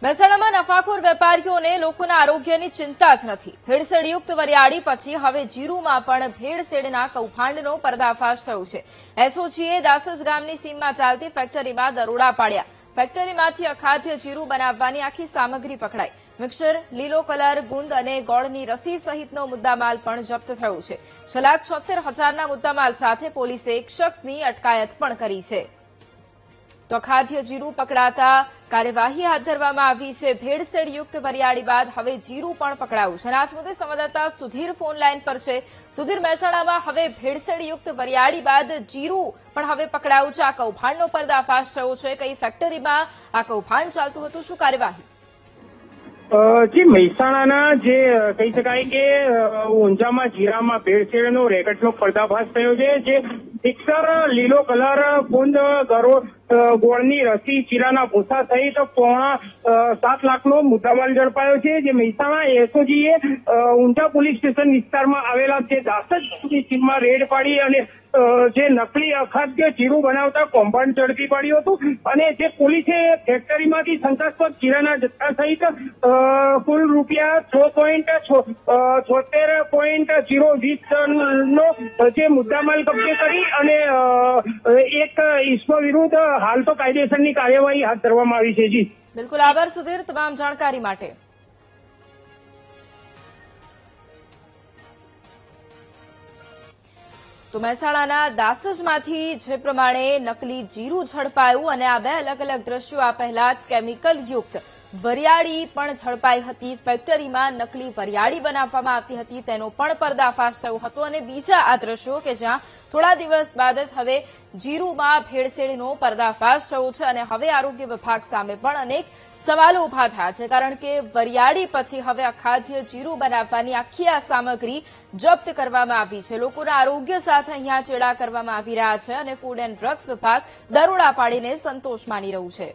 મહેસાણામાં નફાખોર વેપારીઓને લોકોના આરોગ્યની ચિંતા જ નથી। ભેળસેળયુક્ત વરિયાળી પછી હવે જીરુમાં પણ ભેળસેળના કૌભાંડનો પર્દાફાશ થયો છે। એસઓજીએ દાસજ ગામની સીમમાં ચાલતી ફેક્ટરીમાં દરોડા પાડ્યા। ફેક્ટરીમાંથી અખાદ્ય જીરું બનાવવાની આખી સામગ્રી પકડાઈ। મિક્સર, લીલો કલર, ગુંદ અને ગોળની રસી સહિતનો મુદ્દામાલ પણ જપ્ત થયો છે। 6,76,000ના મુદ્દામાલ સાથે પોલીસે એક શખ્સની અટકાયત પણ કરી છે। તો અખાદ્ય જીરું પકડાતા કાર્યવાહી હાથ ધરવામાં આવી છે। ભેળસેળયુક્ત વરિયાળી બાદ હવે જીરું પણ પકડાયું છે। આજ મુદ્દે સંવાદદાતા સુધીર ફોન લાઈન પર છે। સુધીર, મહેસાણામાં હવે ભેળસેળયુક્ત વરિયાળી બાદ જીરું પણ હવે પકડાયું છે। આ કૌભાંડનો પર્દાફાશ થયો છે। કઈ ફેક્ટરીમાં આ કૌભાંડ ચાલતું હતું, શું કાર્યવાહી? જી, મહેસાણાના જે કહી શકાય કે ઊંઝામાં જીરામાં ભેળસેળનો રેકેટનો પર્દાફાશ થયો છે। જે મિક્સર, લીલો કલર, ગુંદ, ગોળની રસી, જીરાના ભૂસા સહિત પોણા 7 લાખનો મુદ્દામાલ ઝડપાયો છે। જે મહેસાણા એસઓજીએ ઊંઝા પોલીસ સ્ટેશન વિસ્તારમાં આવેલા જે દાસજ સીમમાં રેડ પાડી અને જે નકલી અખાદ્ય જીરું બનાવતા કૌભાંડ ઝડપી પાડ્યું હતું અને જે પોલીસે ફેક્ટરીમાંથી શંકાસ્પદ જીરાના જથ્થા સહિત કુલ રૂપિયા 6.76.020 નો જે મુદ્દામાલ કબજે કરી અને એક ઈસમ વિરુદ્ધ હાલ તો કાયદેસરની કાર્યવાહી હાથ ધરવામાં આવી છે। જી બિલકુલ, આભાર સુધીર તમામ જાણકારી માટે। તો મહેસાણાના દાસજમાંથી જે પ્રમાણે નકલી જીરું ઝડપાયું અને આ બે અલગ અલગ દ્રશ્યો, આ પહેલા કેમિકલ યુક્ત વરિયાળી પણ ઝડપાઈ હતી। ફેક્ટરીમાં નકલી વરિયાળી બનાવવામાં આવતી હતી તેનો પણ પર્દાફાશ થયો હતો અને બીજા આ દ્રશ્યો કે જ્યાં થોડા દિવસ બાદ જ હવે જીરુમાં ભેળસેળનો પર્દાફાશ થયો છે અને હવે આરોગ્ય વિભાગ સામે પણ અનેક સવાલો ઉભા થયા છે, કારણ કે વરિયાળી પછી હવે અખાદ્ય જીરું બનાવવાની આખી આ સામગ્રી જપ્ત કરવામાં આવી છે। લોકોના આરોગ્ય સાથે અહીંયા ચેડા કરવામાં આવી રહ્યા છે અને ફૂડ એન્ડ ડ્રગ્સ વિભાગ દરોડા પાડીને સંતોષ માની રહ્યું છે।